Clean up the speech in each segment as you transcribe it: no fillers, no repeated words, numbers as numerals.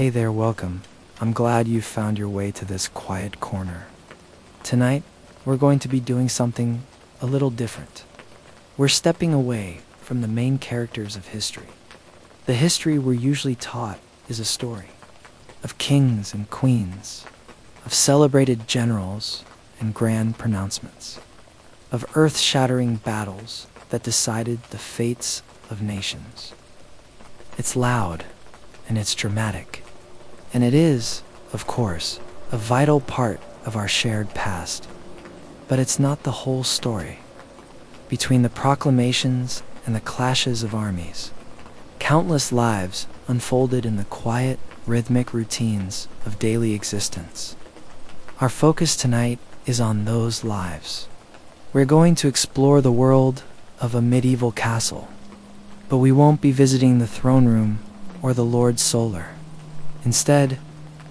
Hey there, welcome. I'm glad you found your way to this quiet corner. Tonight, we're going to be doing something a little different. We're stepping away from the main characters of history. The history we're usually taught is a story of kings and queens, of celebrated generals and grand pronouncements, of earth-shattering battles that decided the fates of nations. It's loud and it's dramatic, and it is, of course, a vital part of our shared past. But it's not the whole story. Between the proclamations and the clashes of armies, countless lives unfolded in the quiet, rhythmic routines of daily existence. Our focus tonight is on those lives. We're going to explore the world of a medieval castle, but we won't be visiting the throne room or the Lord Solar. Instead,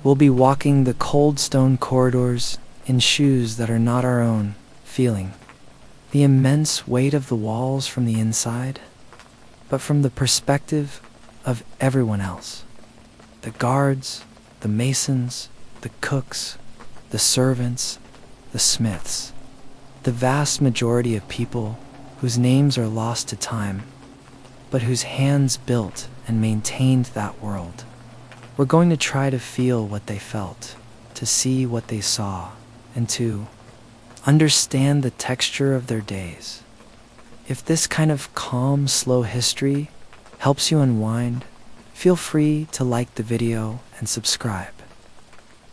we'll be walking the cold stone corridors in shoes that are not our own, feeling the immense weight of the walls from the inside, but from the perspective of everyone else. The guards, the masons, the cooks, the servants, the smiths, the vast majority of people whose names are lost to time, but whose hands built and maintained that world. We're going to try to feel what they felt, to see what they saw, and to understand the texture of their days. If this kind of calm, slow history helps you unwind, feel free to like the video and subscribe.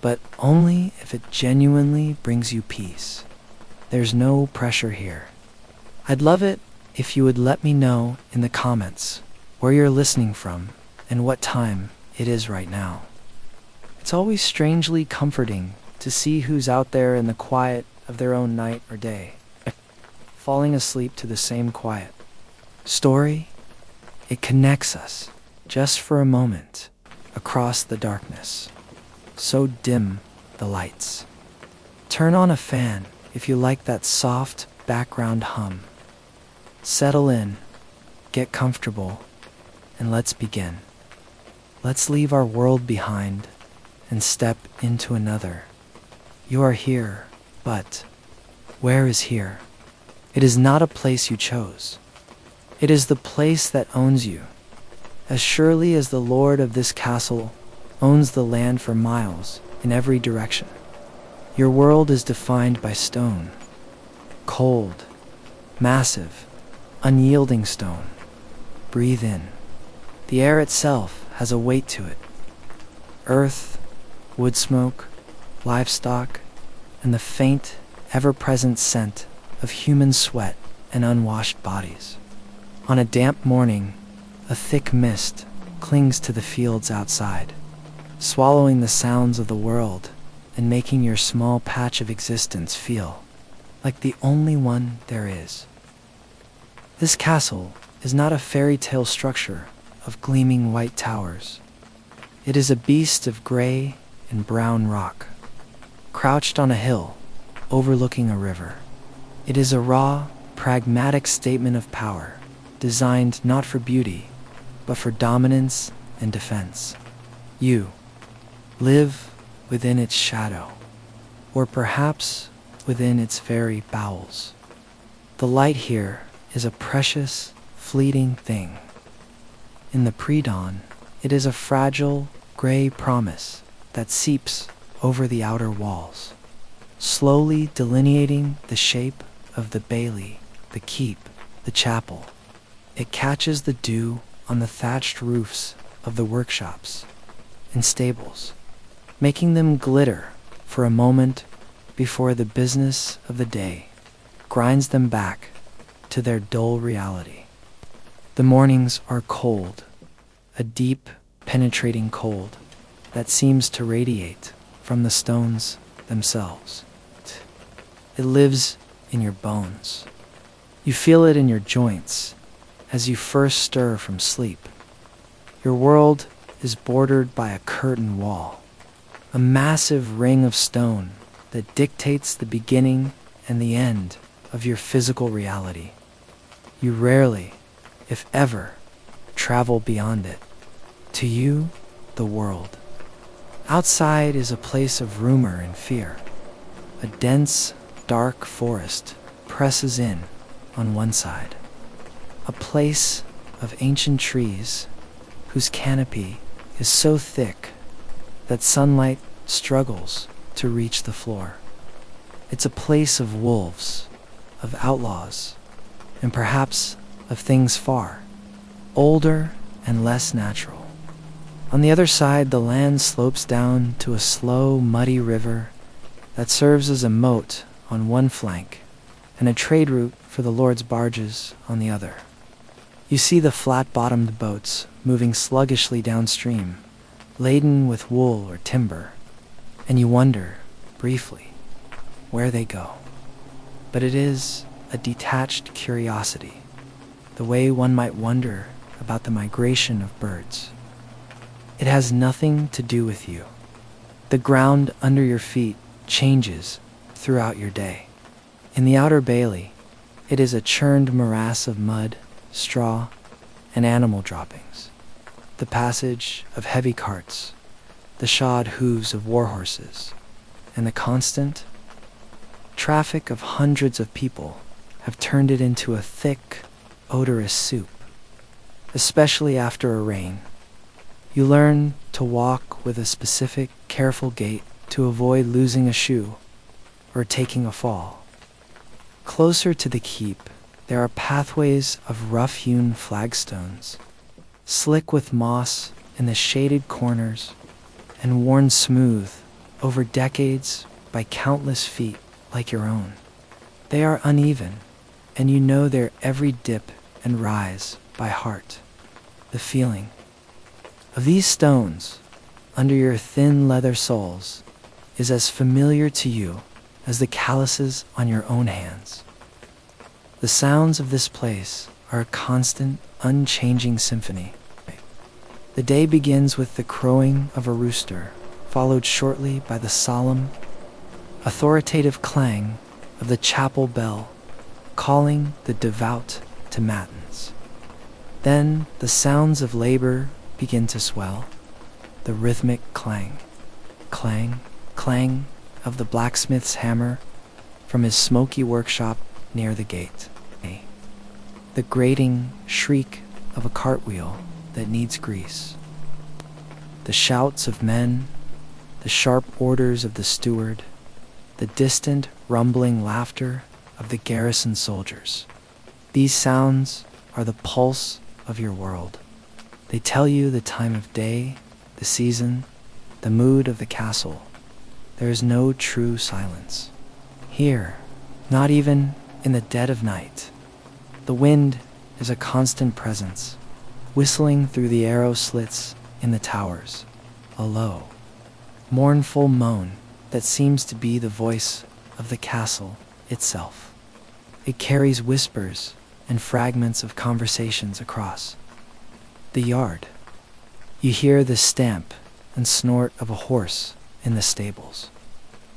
But only if it genuinely brings you peace. There's no pressure here. I'd love it if you would let me know in the comments where you're listening from and what time it is right now. It's always strangely comforting to see who's out there in the quiet of their own night or day, falling asleep to the same quiet story. It connects us, just for a moment, across the darkness. So dim the lights. Turn on a fan if you like that soft background hum. Settle in, get comfortable, and let's begin. Let's leave our world behind and step into another. You are here, but where is here? It is not a place you chose. It is the place that owns you. As surely as the lord of this castle owns the land for miles in every direction. Your world is defined by stone. Cold, massive, unyielding stone. Breathe in. The air itself has a weight to it. Earth, wood smoke, livestock, and the faint, ever-present scent of human sweat and unwashed bodies. On a damp morning, a thick mist clings to the fields outside, swallowing the sounds of the world and making your small patch of existence feel like the only one there is. This castle is not a fairy tale structure of gleaming white towers. It is a beast of gray and brown rock, crouched on a hill overlooking a river. It is a raw, pragmatic statement of power, designed not for beauty, but for dominance and defense. You live within its shadow, or perhaps within its very bowels. The light here is a precious, fleeting thing. In the pre-dawn, it is a fragile, gray promise that seeps over the outer walls, slowly delineating the shape of the bailey, the keep, the chapel. It catches the dew on the thatched roofs of the workshops and stables, making them glitter for a moment before the business of the day grinds them back to their dull reality. The mornings are cold, a deep, penetrating cold that seems to radiate from the stones themselves. It lives in your bones. You feel it in your joints as you first stir from sleep. Your world is bordered by a curtain wall, a massive ring of stone that dictates the beginning and the end of your physical reality. You rarely, if ever, travel beyond it. To you, the world Outside is a place of rumor and fear. A dense, dark forest presses in on one side. A place of ancient trees whose canopy is so thick that sunlight struggles to reach the floor. It's a place of wolves, of outlaws, and perhaps of things far older and less natural. On the other side, the land slopes down to a slow, muddy river that serves as a moat on one flank and a trade route for the Lord's barges on the other. You see the flat-bottomed boats moving sluggishly downstream, laden with wool or timber, and you wonder, briefly, where they go. But it is a detached curiosity, the way one might wonder about the migration of birds. It has nothing to do with you. The ground under your feet changes throughout your day. In the outer bailey, it is a churned morass of mud, straw, and animal droppings. The passage of heavy carts, the shod hooves of war horses, and the constant traffic of hundreds of people have turned it into a thick, odorous soup. Especially after a rain, you learn to walk with a specific, careful gait to avoid losing a shoe or taking a fall. Closer to the keep, there are pathways of rough-hewn flagstones, slick with moss in the shaded corners and worn smooth over decades by countless feet like your own. They are uneven, and you know their every dip and rise by heart. The feeling of these stones under your thin leather soles is as familiar to you as the calluses on your own hands. The sounds of this place are a constant, unchanging symphony. The day begins with the crowing of a rooster, followed shortly by the solemn, authoritative clang of the chapel bell, calling the devout to matins. Then the sounds of labor begin to swell, the rhythmic clang, clang, clang of the blacksmith's hammer from his smoky workshop near the gate. The grating shriek of a cartwheel that needs grease. The shouts of men, the sharp orders of the steward, the distant rumbling laughter of the garrison soldiers. These sounds are the pulse of your world. They tell you the time of day, the season, the mood of the castle. There is no true silence. Here, not even in the dead of night, the wind is a constant presence, whistling through the arrow slits in the towers, a low, mournful moan that seems to be the voice of the castle itself. It carries whispers and fragments of conversations across the yard. You hear the stamp and snort of a horse in the stables,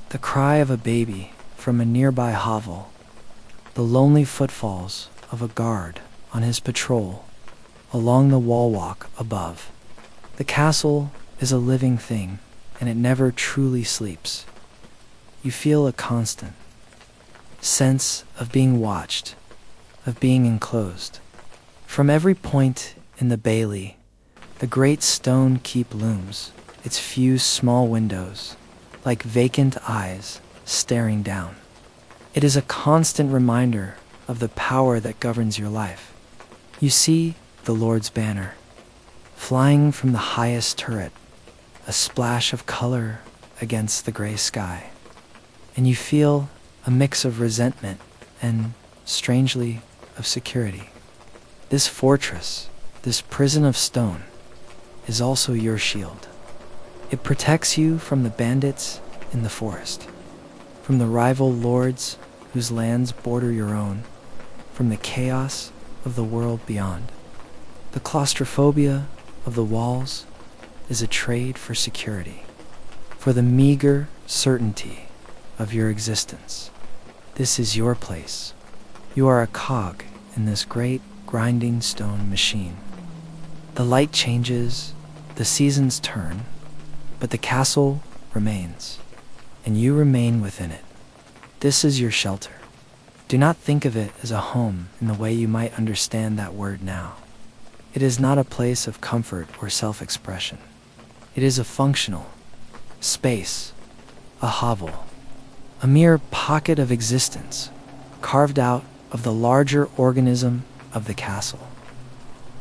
the cry of a baby from a nearby hovel, the lonely footfalls of a guard on his patrol along the wall walk above. The castle is a living thing, and it never truly sleeps. You feel a constant sense of being watched, of being enclosed. From every point in the bailey, the great stone keep looms, its few small windows, like vacant eyes staring down. It is a constant reminder of the power that governs your life. You see the Lord's banner, flying from the highest turret, a splash of color against the gray sky, and you feel a mix of resentment and, strangely, of security. This fortress, this prison of stone, is also your shield. It protects you from the bandits in the forest, from the rival lords whose lands border your own, from the chaos of the world beyond. The claustrophobia of the walls is a trade for security, for the meager certainty of your existence. This is your place. You are a cog in this great grinding stone machine. The light changes, the seasons turn, but the castle remains, and you remain within it. This is your shelter. Do not think of it as a home in the way you might understand that word now. It is not a place of comfort or self-expression. It is a functional space, a hovel, a mere pocket of existence, carved out of the larger organism of the castle.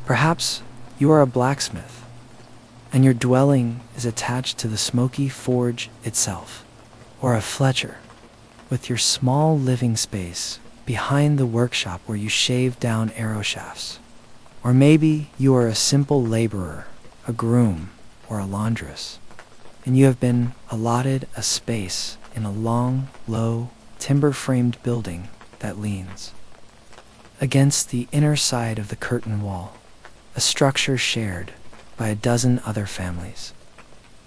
Perhaps you are a blacksmith, and your dwelling is attached to the smoky forge itself, or a Fletcher, with your small living space behind the workshop where you shave down arrow shafts. Or maybe you are a simple laborer, a groom, or a laundress, and you have been allotted a space in a long, low, timber-framed building that leans against the inner side of the curtain wall, a structure shared by a dozen other families.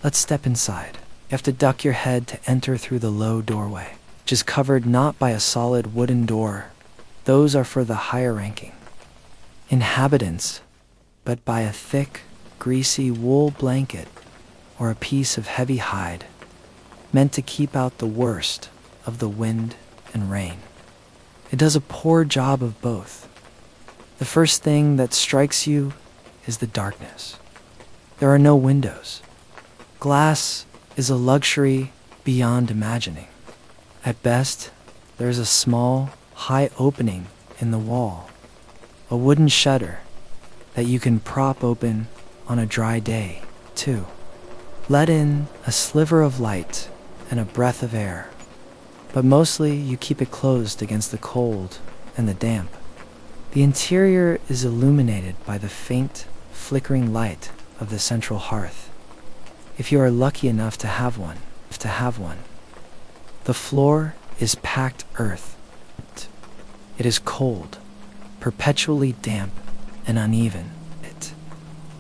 Let's step inside. You have to duck your head to enter through the low doorway, which is covered not by a solid wooden door. Those are for the higher ranking inhabitants, but by a thick, greasy wool blanket or a piece of heavy hide, meant to keep out the worst of the wind and rain. It does a poor job of both. The first thing that strikes you is the darkness. There are no windows. Glass is a luxury beyond imagining. At best, there is a small, high opening in the wall, a wooden shutter that you can prop open on a dry day, too. Let in a sliver of light and a breath of air, but mostly you keep it closed against the cold and the damp. The interior is illuminated by the faint, flickering light of the central hearth, if you are lucky enough to have one. The floor is packed earth. It is cold, perpetually damp and uneven.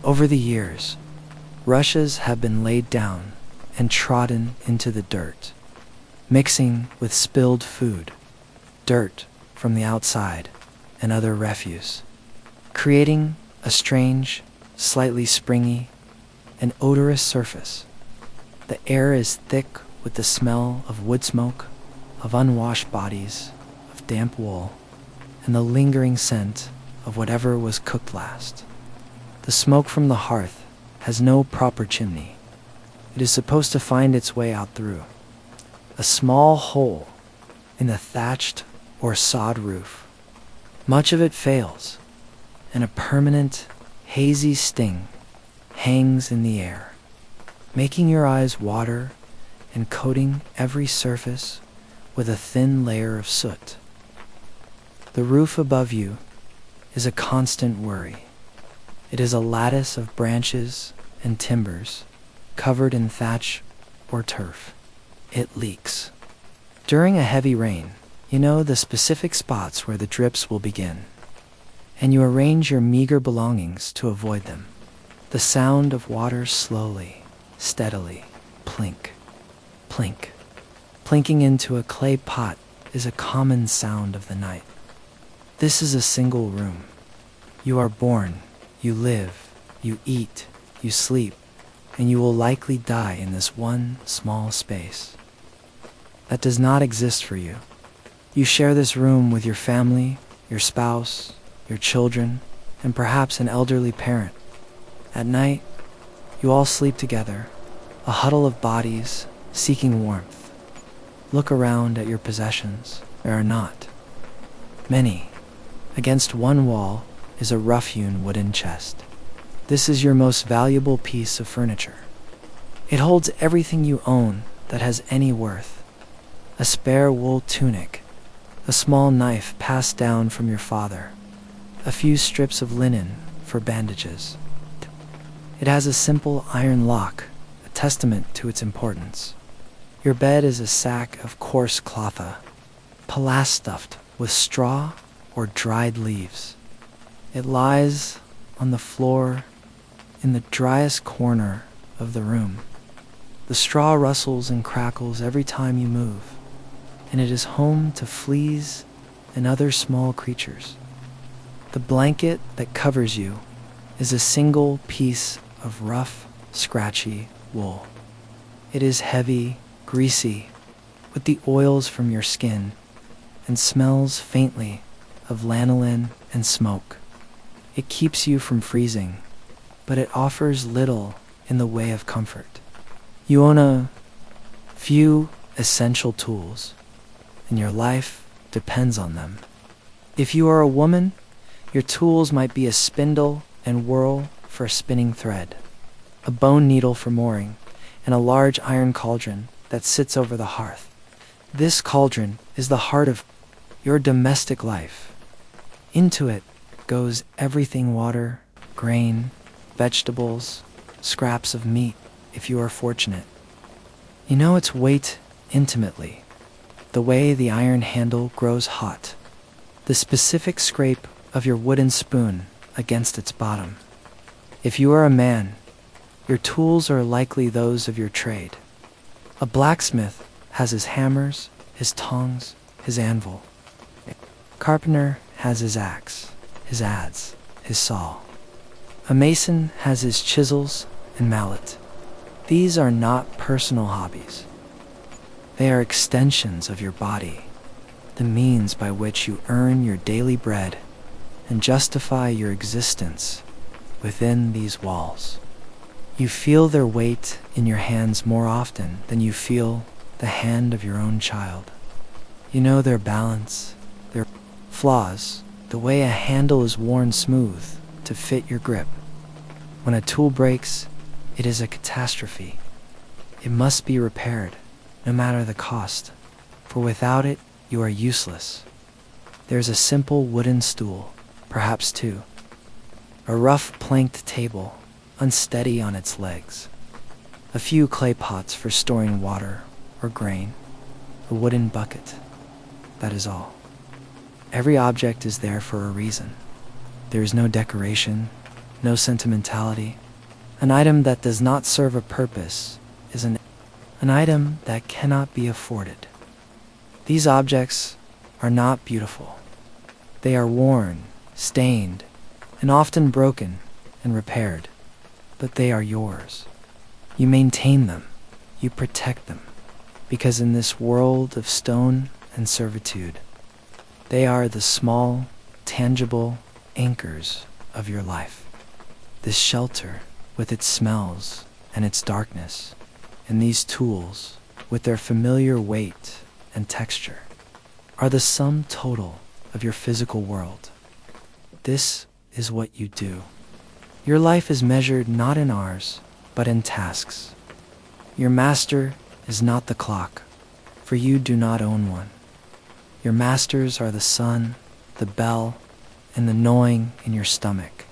Over the years, rushes have been laid down and trodden into the dirt, mixing with spilled food, dirt from the outside, and other refuse, creating a strange, slightly springy, and odorous surface. The air is thick with the smell of wood smoke, of unwashed bodies, of damp wool, and the lingering scent of whatever was cooked last. The smoke from the hearth has no proper chimney. It is supposed to find its way out through a small hole in the thatched or sod roof. Much of it fails, and a permanent, hazy sting hangs in the air, making your eyes water and coating every surface with a thin layer of soot. The roof above you is a constant worry. It is a lattice of branches and timbers covered in thatch or turf. It leaks. During a heavy rain, you know the specific spots where the drips will begin, and you arrange your meager belongings to avoid them. The sound of water slowly, steadily, plink, plink, plinking into a clay pot is a common sound of the night. This is a single room. You are born, you live, you eat, you sleep, and you will likely die in this one small space that does not exist for you. You share this room with your family, your spouse, your children, and perhaps an elderly parent. At night, you all sleep together, a huddle of bodies seeking warmth. Look around at your possessions. There are not many. Against one wall is a rough-hewn wooden chest. This is your most valuable piece of furniture. It holds everything you own that has any worth. A spare wool tunic, a small knife passed down from your father, a few strips of linen for bandages. It has a simple iron lock, a testament to its importance. Your bed is a sack of coarse clotha, palast stuffed with straw or dried leaves. It lies on the floor in the driest corner of the room. The straw rustles and crackles every time you move, and it is home to fleas and other small creatures. The blanket that covers you is a single piece of rough, scratchy wool. It is heavy, greasy, with the oils from your skin, and smells faintly of lanolin and smoke. It keeps you from freezing, but it offers little in the way of comfort. You own a few essential tools, and your life depends on them. If you are a woman, your tools might be a spindle and whirl for spinning thread, a bone needle for mooring, and a large iron cauldron that sits over the hearth. This cauldron is the heart of your domestic life. Into it goes everything: water, grain, vegetables, scraps of meat, if you are fortunate. You know its weight intimately, the way the iron handle grows hot, the specific scrape of your wooden spoon against its bottom. If you are a man, your tools are likely those of your trade. A blacksmith has his hammers, his tongs, his anvil. A carpenter has his axe, his adze, his saw. A mason has his chisels and mallet. These are not personal hobbies. They are extensions of your body, the means by which you earn your daily bread and justify your existence within these walls. You feel their weight in your hands more often than you feel the hand of your own child. You know their balance, their flaws, the way a handle is worn smooth to fit your grip. When a tool breaks, it is a catastrophe. It must be repaired, no matter the cost, for without it, you are useless. There's a simple wooden stool, perhaps two, a rough planked table, unsteady on its legs, a few clay pots for storing water or grain, a wooden bucket. That is all. Every object is there for a reason. There is no decoration, no sentimentality. An item that does not serve a purpose is an item that cannot be afforded. These objects are not beautiful. They are worn, stained, and often broken and repaired, but they are yours. You maintain them, you protect them, because in this world of stone and servitude, they are the small, tangible anchors of your life. This shelter, with its smells and its darkness, and these tools, with their familiar weight and texture, are the sum total of your physical world. This is what you do. Your life is measured not in hours, but in tasks. Your master is not the clock, for you do not own one. Your masters are the sun, the bell, and the gnawing in your stomach.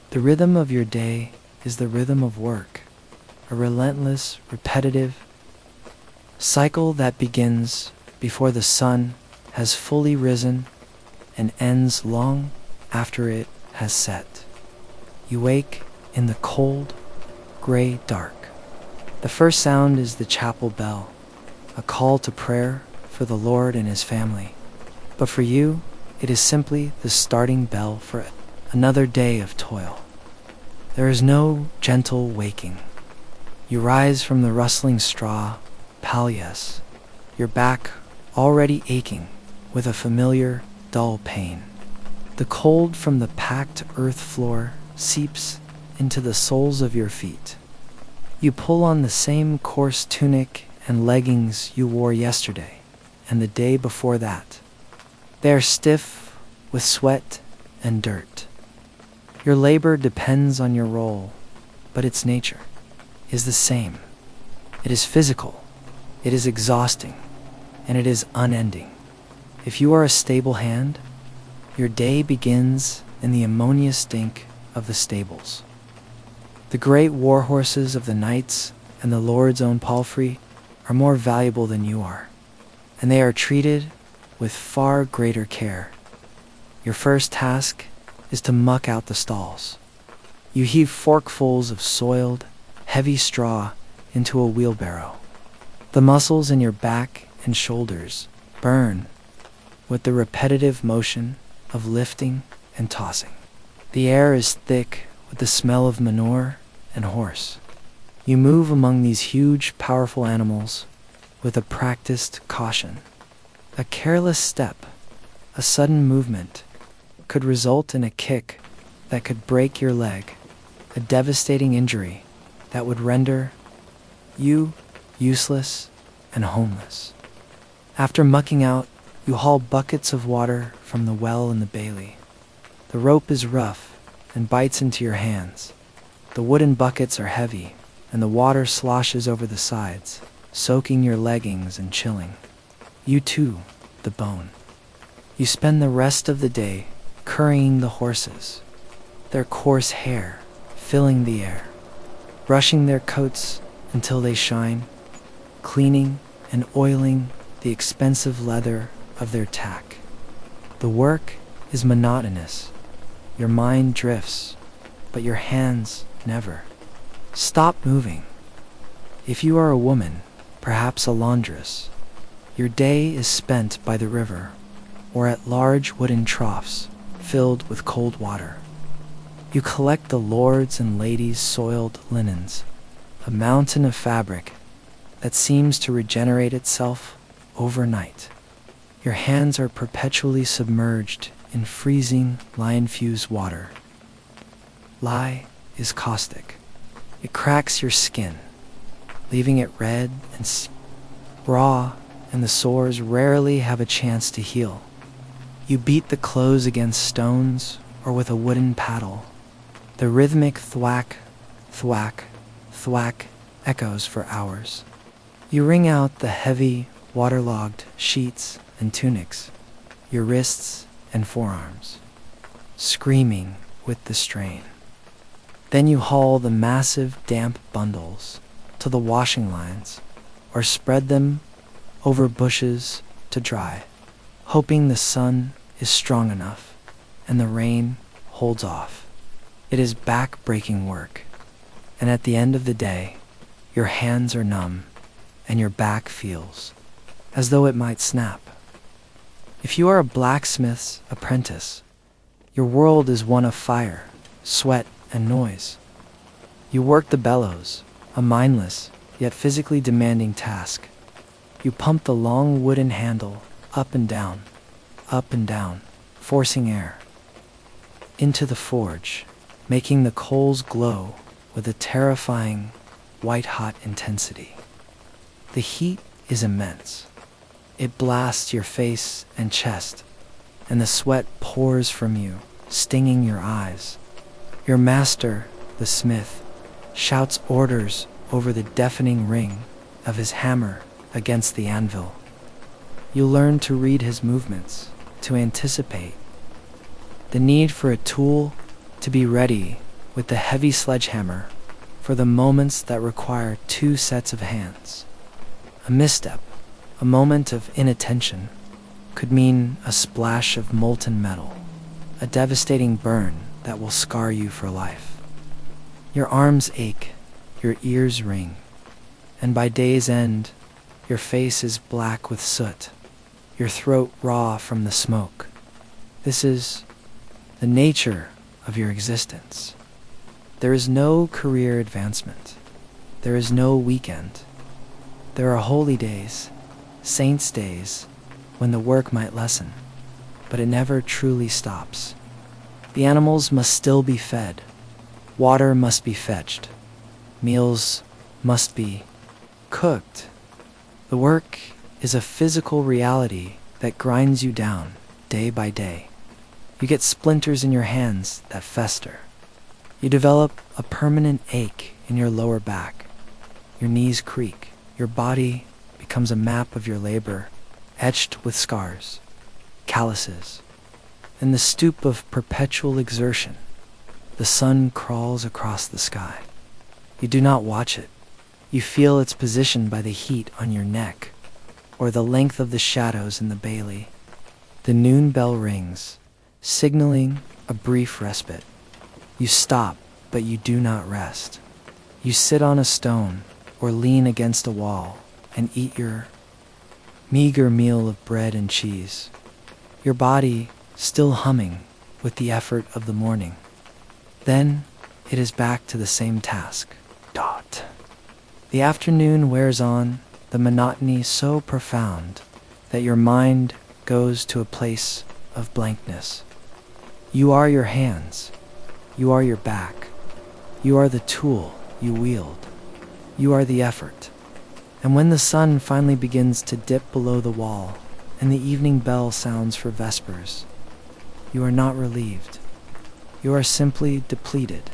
The rhythm of your day is the rhythm of work, a relentless, repetitive cycle that begins before the sun has fully risen and ends long after it has set. You wake in the cold, gray dark. The first sound is the chapel bell, a call to prayer for the Lord and his family. But for you, it is simply the starting bell for another day of toil. There is no gentle waking. You rise from the rustling straw, pallias, your back already aching with a familiar, dull pain. The cold from the packed earth floor seeps into the soles of your feet. You pull on the same coarse tunic and leggings you wore yesterday and the day before that. They are stiff with sweat and dirt. Your labor depends on your role, but its nature is the same. It is physical, it is exhausting, and it is unending. If you are a stable hand, your day begins in the ammonia stink of the stables. The great war horses of the knights and the Lord's own palfrey are more valuable than you are, and they are treated with far greater care. Your first task is to muck out the stalls. You heave forkfuls of soiled, heavy straw into a wheelbarrow. The muscles in your back and shoulders burn with the repetitive motion of lifting and tossing. The air is thick with the smell of manure and horse. You move among these huge, powerful animals with a practiced caution. A careless step, a sudden movement, could result in a kick that could break your leg, a devastating injury that would render you useless and homeless. After mucking out, you haul buckets of water from the well in the bailey. The rope is rough and bites into your hands. The wooden buckets are heavy, and the water sloshes over the sides, soaking your leggings and chilling you to the bone. You spend the rest of the day currying the horses, their coarse hair filling the air, brushing their coats until they shine, cleaning and oiling the expensive leather of their tack. The work is monotonous. Your mind drifts, but your hands never stop moving. If you are a woman, perhaps a laundress, your day is spent by the river or at large wooden troughs filled with cold water. You collect the lords' and ladies' soiled linens, a mountain of fabric that seems to regenerate itself overnight. Your hands are perpetually submerged in freezing, lye-infused water. Lye is caustic. It cracks your skin, leaving it red and raw, and the sores rarely have a chance to heal. You beat the clothes against stones or with a wooden paddle. The rhythmic thwack, thwack, thwack echoes for hours. You wring out the heavy, waterlogged sheets and tunics, your wrists and forearms, screaming with the strain. Then you haul the massive, damp bundles to the washing lines or spread them over bushes to dry, hoping the sun is strong enough and the rain holds off. It is back-breaking work, and at the end of the day, your hands are numb and your back feels as though it might snap. If you are a blacksmith's apprentice, your world is one of fire, sweat, and noise. You work the bellows, a mindless yet physically demanding task. You pump the long wooden handle up and down, forcing air into the forge, making the coals glow with a terrifying, white-hot intensity. The heat is immense. It blasts your face and chest, and the sweat pours from you, stinging your eyes. Your master, the smith, shouts orders over the deafening ring of his hammer against the anvil. You learn to read his movements, to anticipate the need for a tool, to be ready with the heavy sledgehammer for the moments that require two sets of hands. A misstep, a moment of inattention, could mean a splash of molten metal, a devastating burn that will scar you for life. Your arms ache, your ears ring, and by day's end, your face is black with soot, your throat raw from the smoke. This is the nature of your existence. There is no career advancement. There is no weekend. There are holy days, saints' days, when the work might lessen, but it never truly stops. The animals must still be fed. Water must be fetched. Meals must be cooked. The work is a physical reality that grinds you down day by day. You get splinters in your hands that fester. You develop a permanent ache in your lower back. Your knees creak. Your body becomes a map of your labor, etched with scars, calluses. In the stoop of perpetual exertion, the sun crawls across the sky. You do not watch it. You feel its position by the heat on your neck, or the length of the shadows in the bailey. The noon bell rings, signaling a brief respite. You stop, but you do not rest. You sit on a stone or lean against a wall and eat your meager meal of bread and cheese, your body still humming with the effort of the morning. Then it is back to the same task. Dot, The afternoon wears on, the monotony so profound that your mind goes to a place of blankness. You are your hands. You are your back. You are the tool you wield. You are the effort. And when the sun finally begins to dip below the wall and the evening bell sounds for vespers, you are not relieved. You are simply depleted.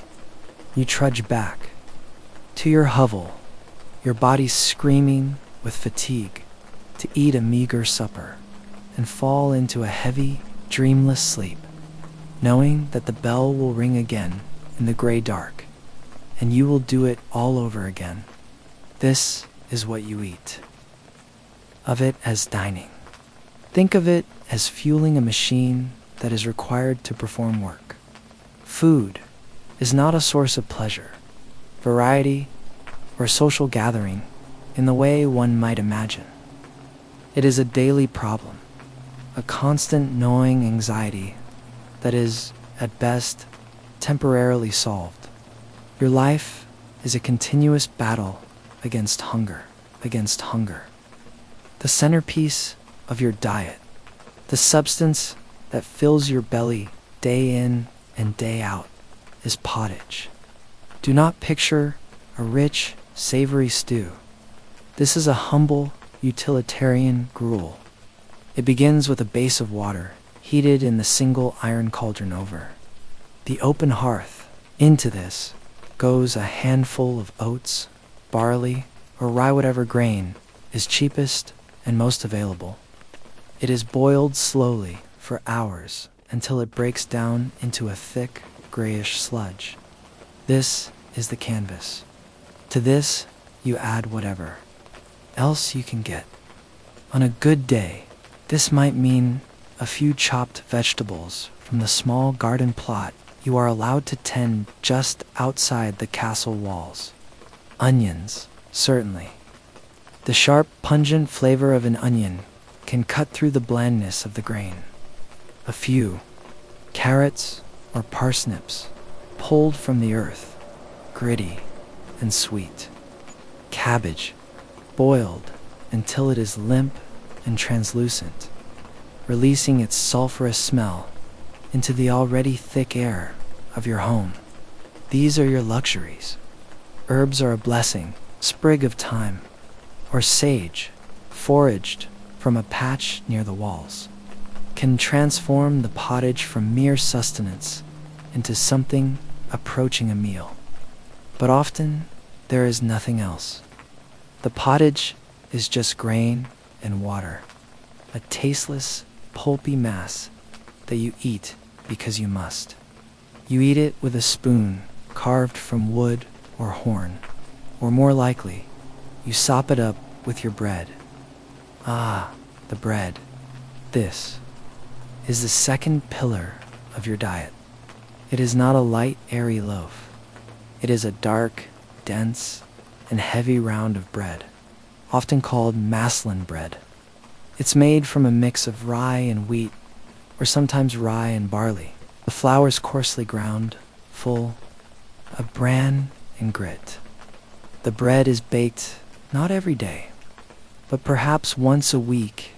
You trudge back to your hovel, your body screaming with fatigue, to eat a meager supper and fall into a heavy, dreamless sleep, knowing that the bell will ring again in the gray dark, and you will do it all over again. This is what you eat. Of it as dining. Think of it as fueling a machine that is required to perform work. Food is not a source of pleasure, variety, or social gathering in the way one might imagine. It is a daily problem, a constant gnawing anxiety that is, at best, temporarily solved. Your life is a continuous battle against hunger. The centerpiece of your diet, the substance that fills your belly day in and day out, is pottage. Do not picture a rich, savory stew. This is a humble, utilitarian gruel. It begins with a base of water, heated in the single iron cauldron over the open hearth. Into this goes a handful of oats, barley, or rye, whatever grain is cheapest and most available. It is boiled slowly for hours until it breaks down into a thick, grayish sludge. This is the canvas. To this, you add whatever else you can get. On a good day, this might mean a few chopped vegetables from the small garden plot you are allowed to tend just outside the castle walls. Onions, certainly. The sharp, pungent flavor of an onion can cut through the blandness of the grain. A few carrots or parsnips pulled from the earth, gritty and sweet. Cabbage, boiled until it is limp and translucent, releasing its sulfurous smell into the already thick air of your home. These are your luxuries. Herbs are a blessing, sprig of thyme, or sage, foraged from a patch near the walls, can transform the pottage from mere sustenance into something approaching a meal. But often, there is nothing else. The pottage is just grain and water, a tasteless, pulpy mass that you eat because you must. You eat it with a spoon carved from wood or horn, or more likely, you sop it up with your bread. Ah, the bread. This is the second pillar of your diet. It is not a light, airy loaf. It is a dark, dense, and heavy round of bread, often called maslin bread. It's made from a mix of rye and wheat, or sometimes rye and barley. The flour is coarsely ground, full of bran and grit. The bread is baked not every day, but perhaps once a week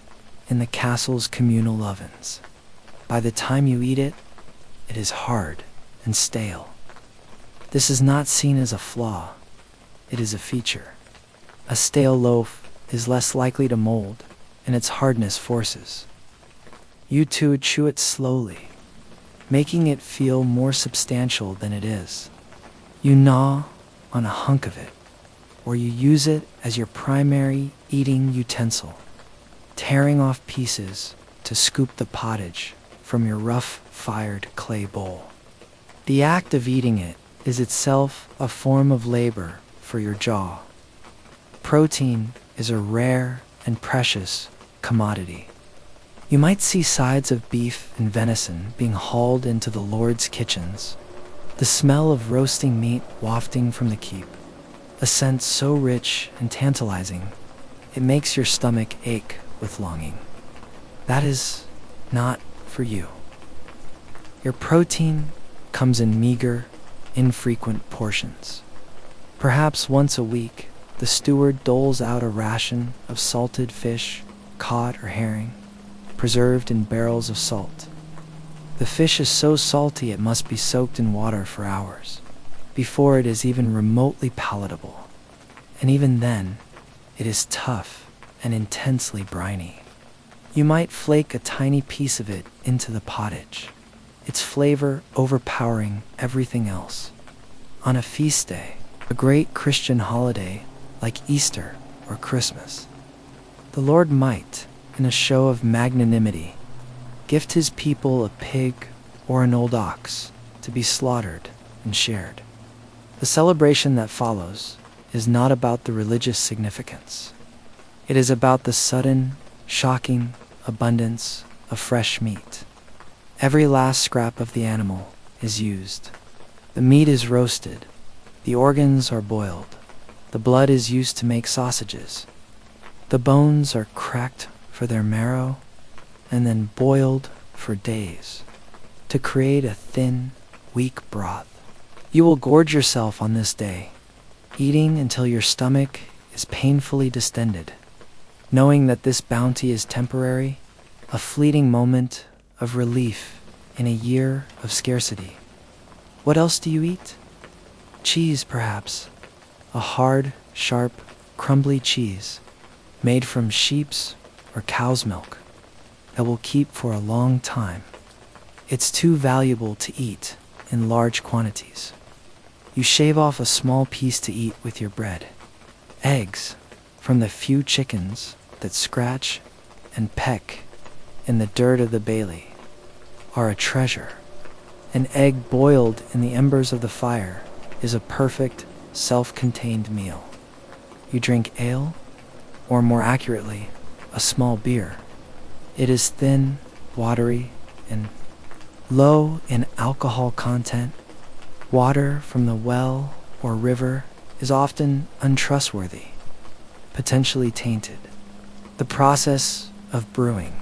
in the castle's communal ovens. By the time you eat it, it is hard and stale. This is not seen as a flaw, it is a feature. A stale loaf is less likely to mold, and its hardness forces you to chew it slowly, making it feel more substantial than it is. You gnaw on a hunk of it, or you use it as your primary eating utensil, tearing off pieces to scoop the pottage from your rough-fired clay bowl. The act of eating it is itself a form of labor for your jaw. Protein is a rare and precious commodity. You might see sides of beef and venison being hauled into the lord's kitchens, the smell of roasting meat wafting from the keep, a scent so rich and tantalizing it makes your stomach ache with longing. That is not for you. Your protein comes in meager, infrequent portions. Perhaps once a week, the steward doles out a ration of salted fish, cod or herring, preserved in barrels of salt. The fish is so salty it must be soaked in water for hours before it is even remotely palatable. And even then, it is tough and intensely briny. You might flake a tiny piece of it into the pottage, its flavor overpowering everything else. On a feast day, a great Christian holiday like Easter or Christmas, the Lord might, in a show of magnanimity, gift his people a pig or an old ox to be slaughtered and shared. The celebration that follows is not about the religious significance. It is about the sudden, shocking abundance of fresh meat. Every last scrap of the animal is used. The meat is roasted, the organs are boiled, the blood is used to make sausages. The bones are cracked for their marrow and then boiled for days to create a thin, weak broth. You will gorge yourself on this day, eating until your stomach is painfully distended, knowing that this bounty is temporary, a fleeting moment of relief in a year of scarcity. What else do you eat? Cheese, perhaps. A hard, sharp, crumbly cheese made from sheep's or cow's milk that will keep for a long time. It's too valuable to eat in large quantities. You shave off a small piece to eat with your bread. Eggs from the few chickens that scratch and peck in the dirt of the bailey are a treasure. An egg boiled in the embers of the fire is a perfect, self-contained meal. You drink ale, or more accurately, a small beer. It is thin, watery, and low in alcohol content. Water from the well or river is often untrustworthy, potentially tainted. The process of brewing,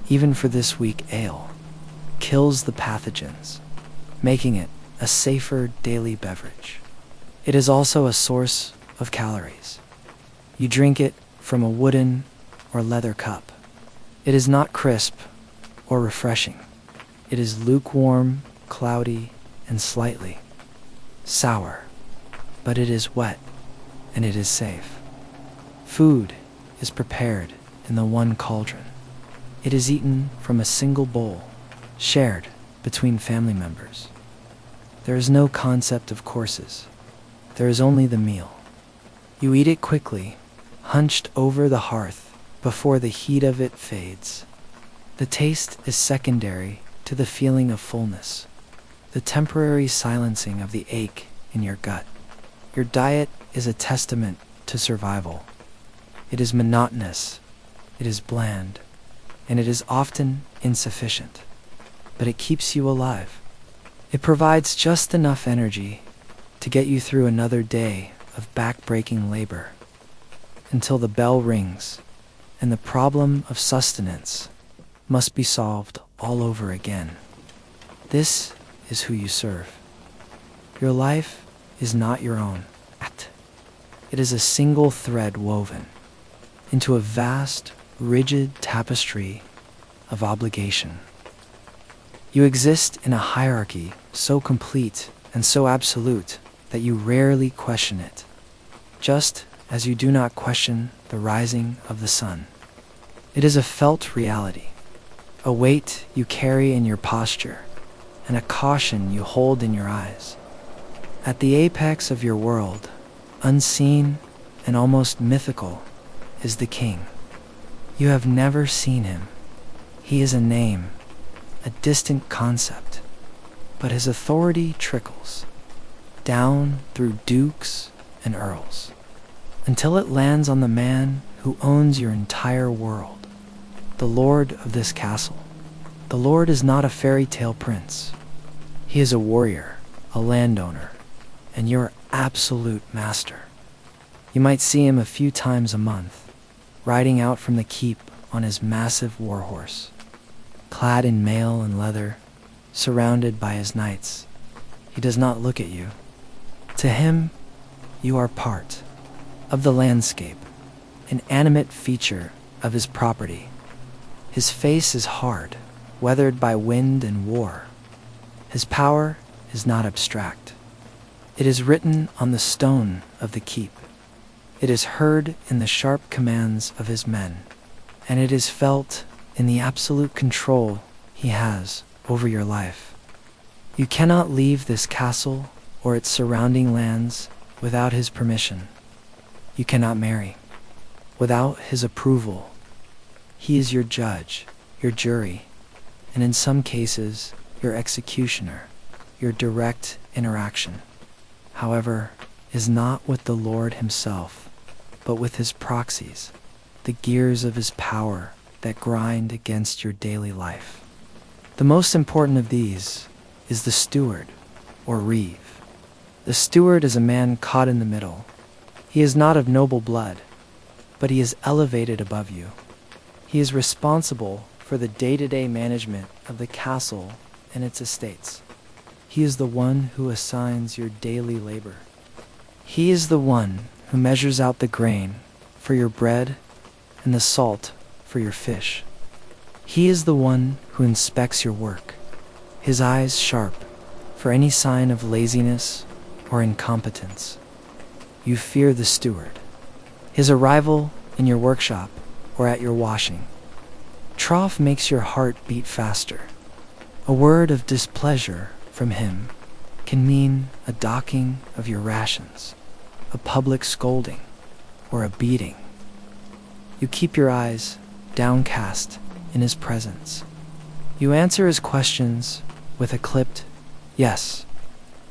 even for this weak ale, kills the pathogens, making it a safer daily beverage. It is also a source of calories. You drink it from a wooden or leather cup. It is not crisp or refreshing. It is lukewarm, cloudy, and slightly sour, but it is wet and it is safe. Food is prepared in the one cauldron. It is eaten from a single bowl, shared between family members. There is no concept of courses. There is only the meal. You eat it quickly, hunched over the hearth before the heat of it fades. The taste is secondary to the feeling of fullness, the temporary silencing of the ache in your gut. Your diet is a testament to survival. It is monotonous, it is bland, and it is often insufficient, but it keeps you alive. It provides just enough energy to get you through another day of back-breaking labor until the bell rings and the problem of sustenance must be solved all over again. This is who you serve. Your life is not your own. It is a single thread woven into a vast, rigid tapestry of obligation. You exist in a hierarchy so complete and so absolute that you rarely question it, just as you do not question the rising of the sun. It is a felt reality, a weight you carry in your posture, and a caution you hold in your eyes. At the apex of your world, unseen and almost mythical, is the king. You have never seen him. He is a name, a distant concept, but his authority trickles down through dukes and earls until it lands on the man who owns your entire world, the lord of this castle. The lord is not a fairy tale prince. He is a warrior, a landowner, and your absolute master. You might see him a few times a month, riding out from the keep on his massive warhorse, clad in mail and leather, surrounded by his knights. He does not look at you. To him, you are part of the landscape, an animate feature of his property. His face is hard, weathered by wind and war. His power is not abstract. It is written on the stone of the keep. It is heard in the sharp commands of his men, and it is felt in the absolute control he has over your life. You cannot leave this castle or its surrounding lands without his permission. You cannot marry without his approval. He is your judge, your jury, and in some cases, your executioner. Your direct interaction, however, is not with the Lord himself, but with his proxies, the gears of his power that grind against your daily life. The most important of these is the steward, or reeve. The steward is a man caught in the middle. He is not of noble blood, but he is elevated above you. He is responsible for the day-to-day management of the castle and its estates. He is the one who assigns your daily labor. He is the one who measures out the grain for your bread and the salt for your fish. He is the one who inspects your work, his eyes sharp for any sign of laziness or incompetence. You fear the steward, his arrival in your workshop or at your washing. Trough makes your heart beat faster. A word of displeasure from him can mean a docking of your rations, a public scolding, or a beating. You keep your eyes downcast in his presence. You answer his questions with a clipped yes,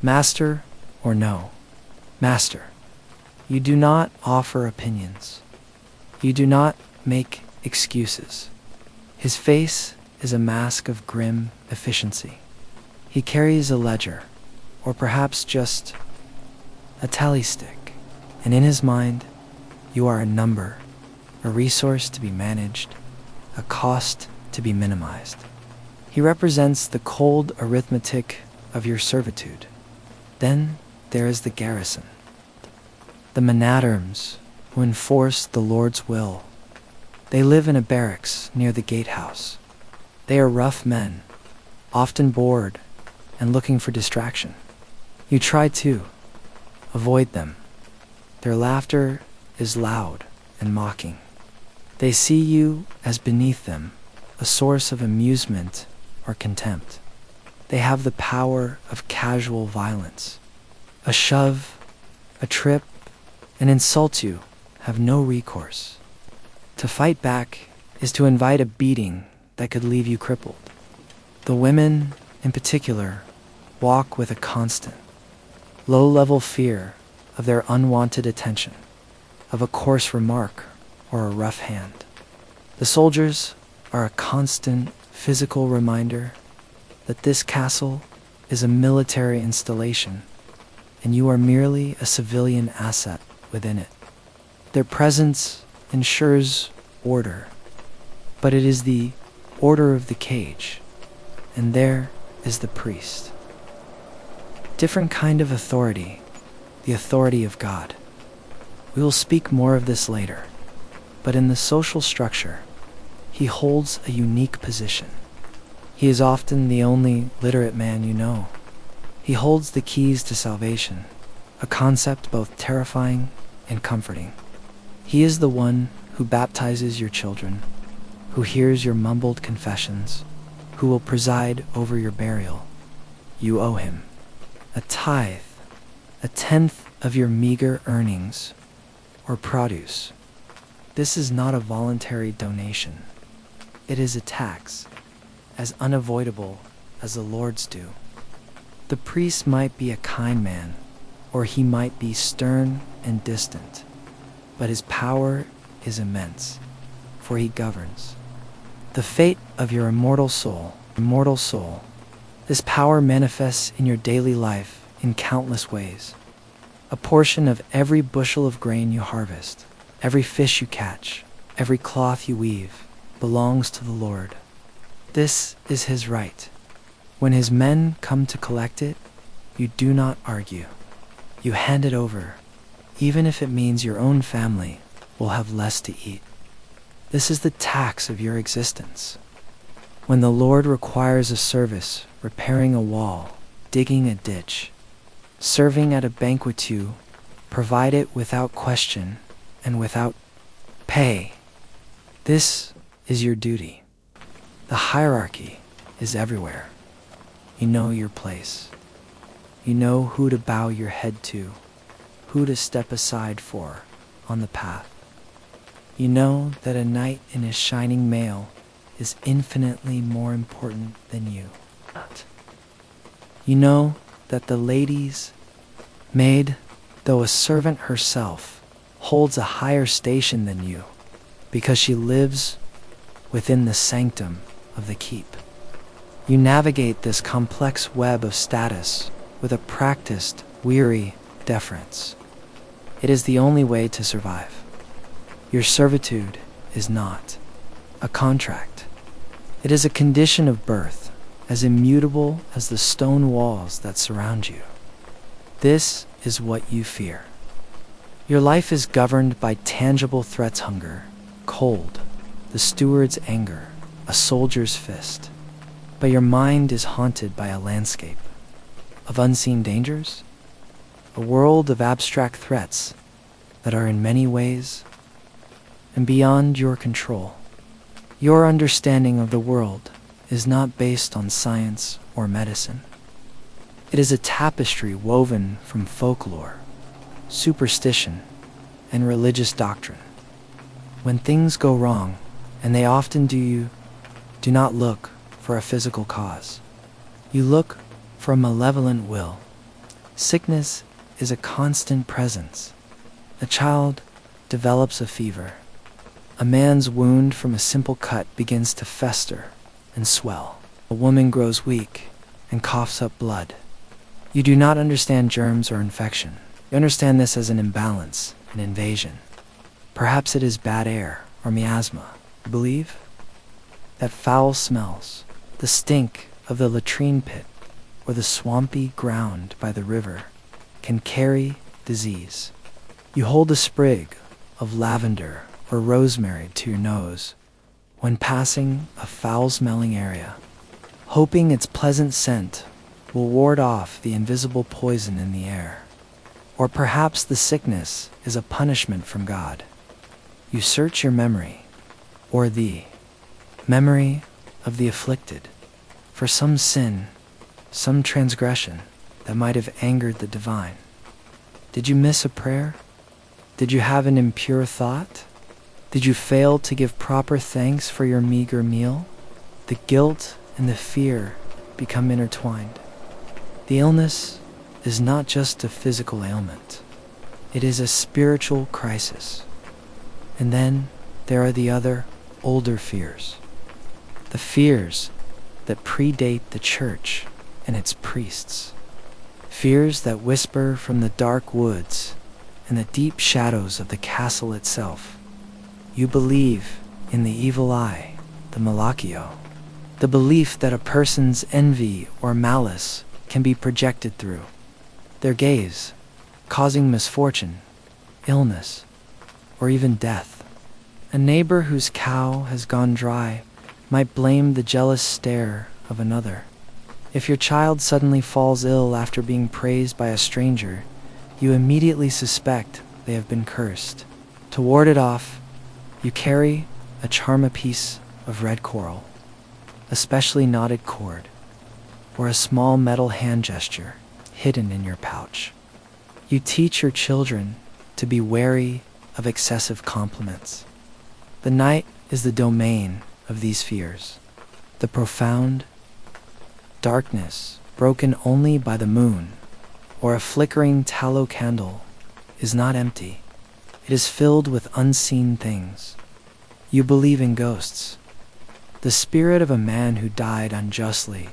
master, or no, master. You do not offer opinions. You do not make excuses. His face is a mask of grim efficiency. He carries a ledger, or perhaps just a tally stick, and in his mind, you are a number, a resource to be managed, a cost to be minimized. He represents the cold arithmetic of your servitude. Then there is the garrison, the menaderms who enforce the Lord's will. They live in a barracks near the gatehouse. They are rough men, often bored and looking for distraction. You try to avoid them. Their laughter is loud and mocking. They see you as beneath them, a source of amusement or contempt. They have the power of casual violence. A shove, a trip, an insult to you have no recourse. To fight back is to invite a beating that could leave you crippled. The women, in particular, walk with a constant, low-level fear of their unwanted attention, of a coarse remark or a rough hand. The soldiers are a constant physical reminder that this castle is a military installation and you are merely a civilian asset within it. Their presence ensures order, but it is the order of the cage, and there is the priest. Different kind of authority, the authority of God. We will speak more of this later, but in the social structure, he holds a unique position. He is often the only literate man you know. He holds the keys to salvation, a concept both terrifying and comforting. He is the one who baptizes your children, who hears your mumbled confessions, who will preside over your burial. You owe him a tithe, a tenth of your meager earnings or produce. This is not a voluntary donation. It is a tax, as unavoidable as the Lord's due. The priest might be a kind man, or he might be stern and distant, but his power is immense, for he governs the fate of your immortal soul. This power manifests in your daily life in countless ways. A portion of every bushel of grain you harvest, every fish you catch, every cloth you weave, belongs to the Lord. This is his right. When his men come to collect it, you do not argue. You hand it over, even if it means your own family will have less to eat. This is the tax of your existence. When the Lord requires a service, repairing a wall, digging a ditch, serving at a banquet, you provide it without question and without pay. This is your duty. The hierarchy is everywhere. You know your place. You know who to bow your head to, who to step aside for on the path. You know that a knight in his shining mail is infinitely more important than you. You know that the lady's maid, though a servant herself, holds a higher station than you, because she lives within the sanctum of the keep. You navigate this complex web of status with a practiced, weary deference. It is the only way to survive. Your servitude is not a contract. It is a condition of birth, as immutable as the stone walls that surround you. This is what you fear. Your life is governed by tangible threats: hunger, cold, the steward's anger, a soldier's fist. But your mind is haunted by a landscape of unseen dangers, a world of abstract threats that are in many ways and beyond your control. Your understanding of the world is not based on science or medicine. It is a tapestry woven from folklore, superstition, and religious doctrine. When things go wrong, and they often do, you do not look for a physical cause. You look for a malevolent will. Sickness is a constant presence. A child develops a fever. A man's wound from a simple cut begins to fester and swell. A woman grows weak and coughs up blood. You do not understand germs or infection. You understand this as an imbalance, an invasion. Perhaps it is bad air or miasma. You believe that foul smells, the stink of the latrine pit or the swampy ground by the river, can carry disease. You hold a sprig of lavender or rosemary to your nose when passing a foul-smelling area, hoping its pleasant scent will ward off the invisible poison in the air. Or perhaps the sickness is a punishment from God. You search your memory, or the memory of the afflicted, for some sin, some transgression that might have angered the divine. Did you miss a prayer? Did you have an impure thought? Did you fail to give proper thanks for your meager meal? The guilt and the fear become intertwined. The illness is not just a physical ailment. It is a spiritual crisis. And then there are the other, older fears. The fears that predate the church and its priests. Fears that whisper from the dark woods and the deep shadows of the castle itself. You believe in the evil eye, the malachio, the belief that a person's envy or malice can be projected through their gaze, causing misfortune, illness, or even death. A neighbor whose cow has gone dry might blame the jealous stare of another. If your child suddenly falls ill after being praised by a stranger, you immediately suspect they have been cursed. To ward it off, you carry a charm, a piece of red coral, a specially knotted cord, or a small metal hand gesture hidden in your pouch. You teach your children to be wary of excessive compliments. The night is the domain of these fears. The profound darkness, broken only by the moon or a flickering tallow candle, is not empty. It is filled with unseen things. You believe in ghosts. The spirit of a man who died unjustly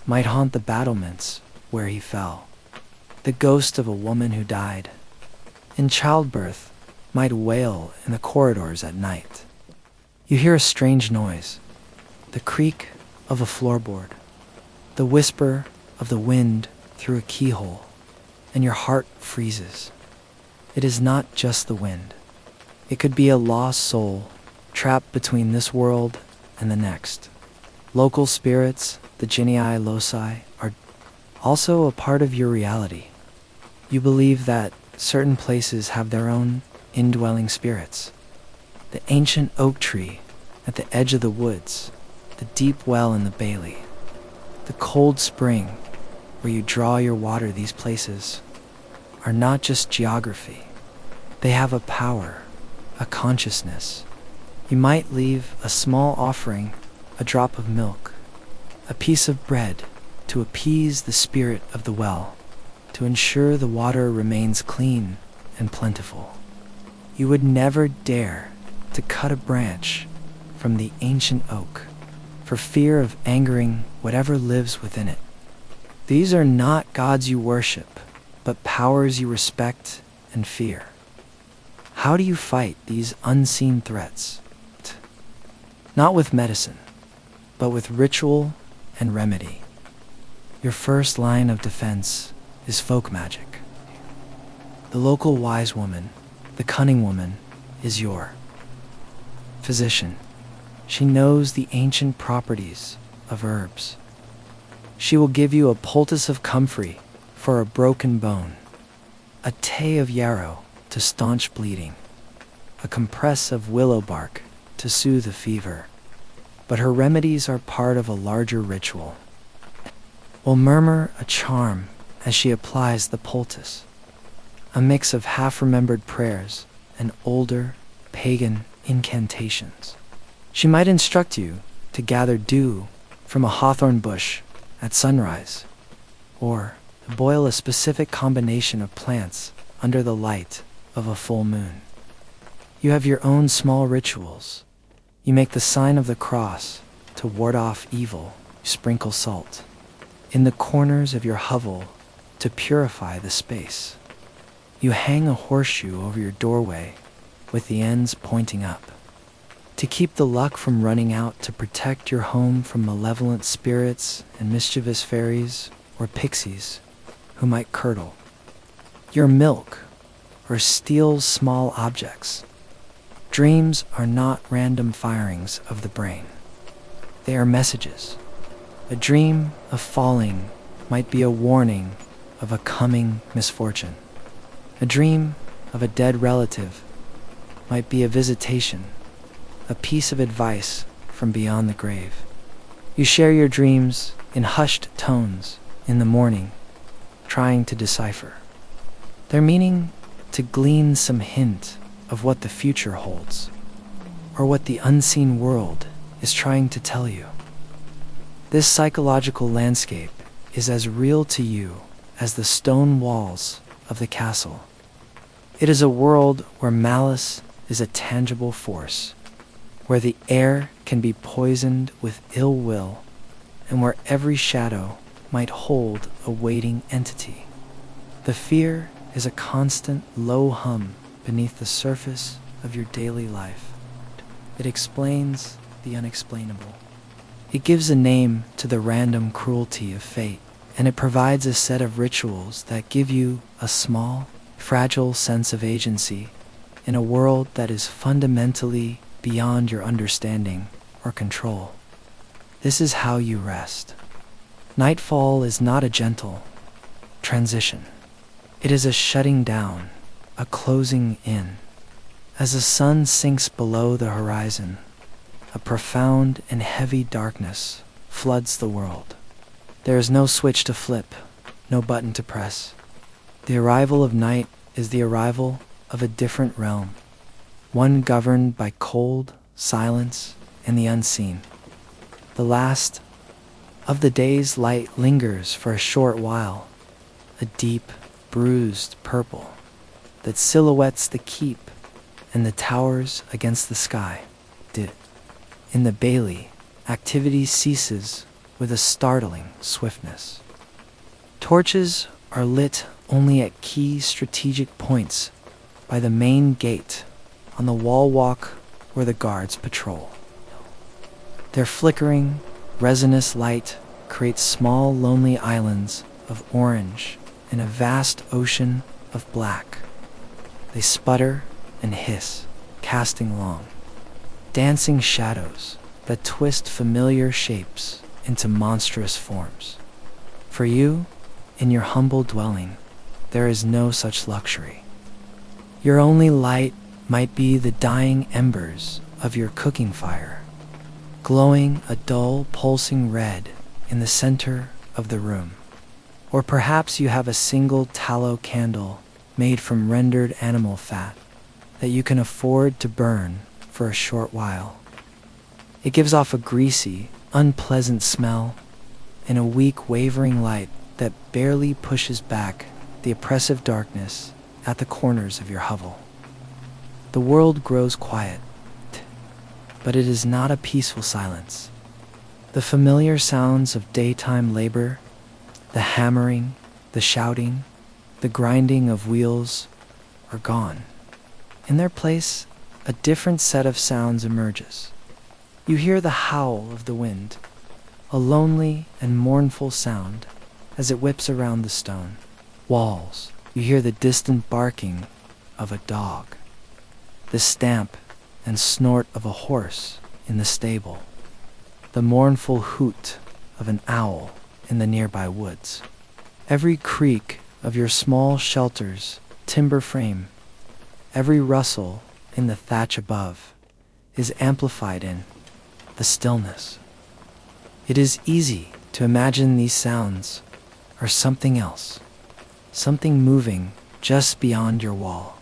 might haunt the battlements where he fell. The ghost of a woman who died in childbirth might wail in the corridors at night. You hear a strange noise, the creak of a floorboard, the whisper of the wind through a keyhole, and your heart freezes. It is not just the wind. It could be a lost soul trapped between this world and the next. Local spirits, the Genii Loci, are also a part of your reality. You believe that certain places have their own indwelling spirits. The ancient oak tree at the edge of the woods, the deep well in the Bailey, the cold spring where you draw your water. These places are not just geography. They have a power, a consciousness. You might leave a small offering, a drop of milk, a piece of bread, to appease the spirit of the well, to ensure the water remains clean and plentiful. You would never dare to cut a branch from the ancient oak for fear of angering whatever lives within it. These are not gods you worship, but powers you respect and fear. How do you fight these unseen threats? Not with medicine, but with ritual and remedy. Your first line of defense is folk magic. The local wise woman, the cunning woman, is your physician. She knows the ancient properties of herbs. She will give you a poultice of comfrey for a broken bone, a tay of yarrow to staunch bleeding, a compress of willow bark to soothe a fever. But her remedies are part of a larger ritual. Will murmur a charm as she applies the poultice, a mix of half-remembered prayers and older pagan incantations. She might instruct you to gather dew from a hawthorn bush at sunrise, or boil a specific combination of plants under the light of a full moon. You have your own small rituals. You make the sign of the cross to ward off evil. You sprinkle salt in the corners of your hovel to purify the space. You hang a horseshoe over your doorway with the ends pointing up to keep the luck from running out, to protect your home from malevolent spirits and mischievous fairies or pixies who might curdle your milk or steal small objects. Dreams are not random firings of the brain. They are messages. A dream of falling might be a warning of a coming misfortune. A dream of a dead relative might be a visitation, a piece of advice from beyond the grave. You share your dreams in hushed tones in the morning, trying to decipher their meaning, to glean some hint of what the future holds, or what the unseen world is trying to tell you. This psychological landscape is as real to you as the stone walls of the castle. It is a world where malice is a tangible force, where the air can be poisoned with ill will, and where every shadow might hold a waiting entity. The fear is a constant low hum beneath the surface of your daily life. It explains the unexplainable. It gives a name to the random cruelty of fate, and it provides a set of rituals that give you a small, fragile sense of agency in a world that is fundamentally beyond your understanding or control. This is how you rest. Nightfall is not a gentle transition. It is a shutting down, a closing in. As the sun sinks below the horizon, a profound and heavy darkness floods the world. There is no switch to flip, no button to press. The arrival of night is the arrival of a different realm, one governed by cold, silence, and the unseen. The last of the day's light lingers for a short while, a deep, bruised purple that silhouettes the keep and the towers against the sky. In the Bailey, activity ceases with a startling swiftness. Torches are lit only at key strategic points by the main gate on the wall walk where the guards patrol. Their flickering, resinous light creates small, lonely islands of orange in a vast ocean of black. They sputter and hiss, casting long, dancing shadows that twist familiar shapes into monstrous forms. For you, in your humble dwelling, there is no such luxury. Your only light might be the dying embers of your cooking fire, glowing a dull, pulsing red in the center of the room. Or perhaps you have a single tallow candle made from rendered animal fat that you can afford to burn for a short while. It gives off a greasy, unpleasant smell and a weak, wavering light that barely pushes back the oppressive darkness at the corners of your hovel. The world grows quiet, but it is not a peaceful silence. The familiar sounds of daytime labor, the hammering, the shouting, the grinding of wheels are gone. In their place, a different set of sounds emerges. You hear the howl of the wind, a lonely and mournful sound as it whips around the stone walls. You hear the distant barking of a dog, the stamp and snort of a horse in the stable, the mournful hoot of an owl in the nearby woods. Every creak of your small shelter's timber frame, every rustle in the thatch above, is amplified in the stillness. It is easy to imagine these sounds are something else, something moving just beyond your wall.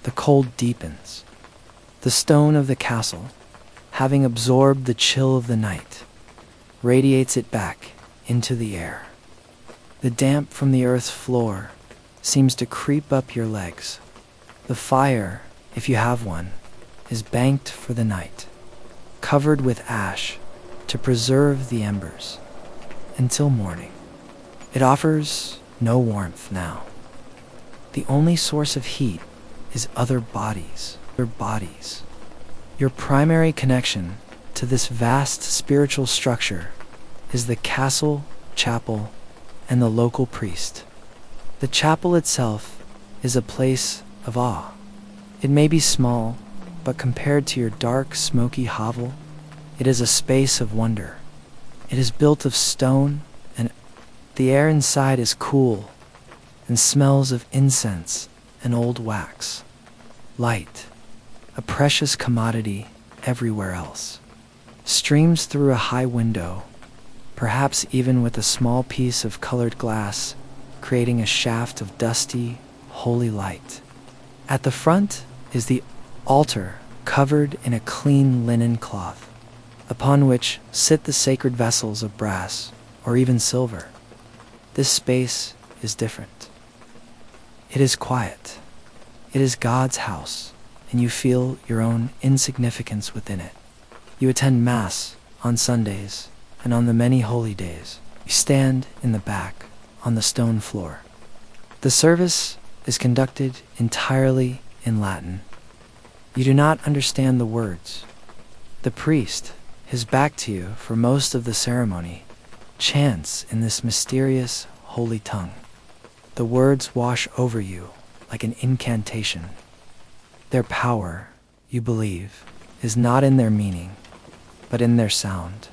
The cold deepens. The stone of the castle, having absorbed the chill of the night, radiates it back into the air. The damp from the earth's floor seems to creep up your legs. The fire, if you have one, is banked for the night, covered with ash to preserve the embers until morning. It offers no warmth now. The only source of heat is other bodies. Your primary connection to this vast spiritual structure is the castle, chapel, and the local priest. The chapel itself is a place of awe. It may be small, but compared to your dark, smoky hovel, it is a space of wonder. It is built of stone, and the air inside is cool and smells of incense and old wax. Light, a precious commodity everywhere else, streams through a high window, perhaps even with a small piece of colored glass, creating a shaft of dusty, holy light. At the front is the altar covered in a clean linen cloth, upon which sit the sacred vessels of brass or even silver. This space is different. It is quiet. It is God's house, and you feel your own insignificance within it. You attend Mass on Sundays and on the many holy days. You stand in the back on the stone floor. The service is conducted entirely in Latin. You do not understand the words. The priest, his back to you for most of the ceremony, chants in this mysterious holy tongue. The words wash over you like an incantation. Their power, you believe, is not in their meaning, but in their sound,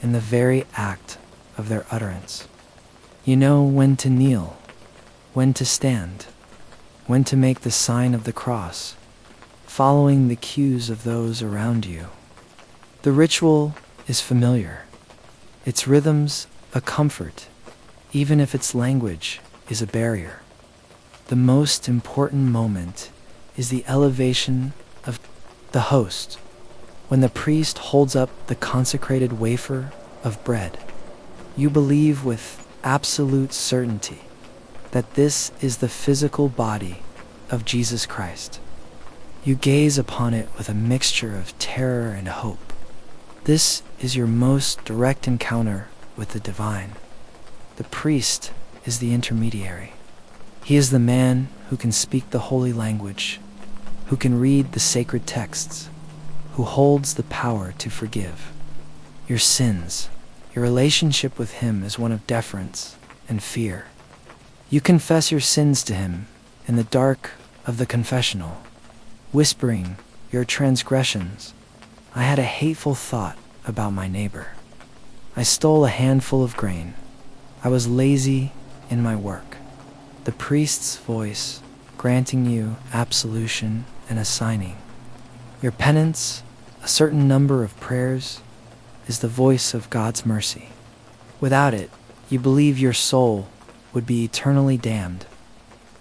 in the very act of their utterance. You know when to kneel, when to stand, when to make the sign of the cross, following the cues of those around you. The ritual is familiar, its rhythms a comfort, even if its language is a barrier. The most important moment is the elevation of the host, when the priest holds up the consecrated wafer of bread. You believe with absolute certainty that this is the physical body of Jesus Christ. You gaze upon it with a mixture of terror and hope. This is your most direct encounter with the divine. The priest is the intermediary. He is the man who can speak the holy language, who can read the sacred texts, who holds the power to forgive your sins. Your relationship with him is one of deference and fear. You confess your sins to him in the dark of the confessional, whispering your transgressions. I had a hateful thought about my neighbor. I stole a handful of grain. I was lazy in my work. The priest's voice granting you absolution and assigning your penance, a certain number of prayers, is the voice of God's mercy. Without it, you believe your soul would be eternally damned.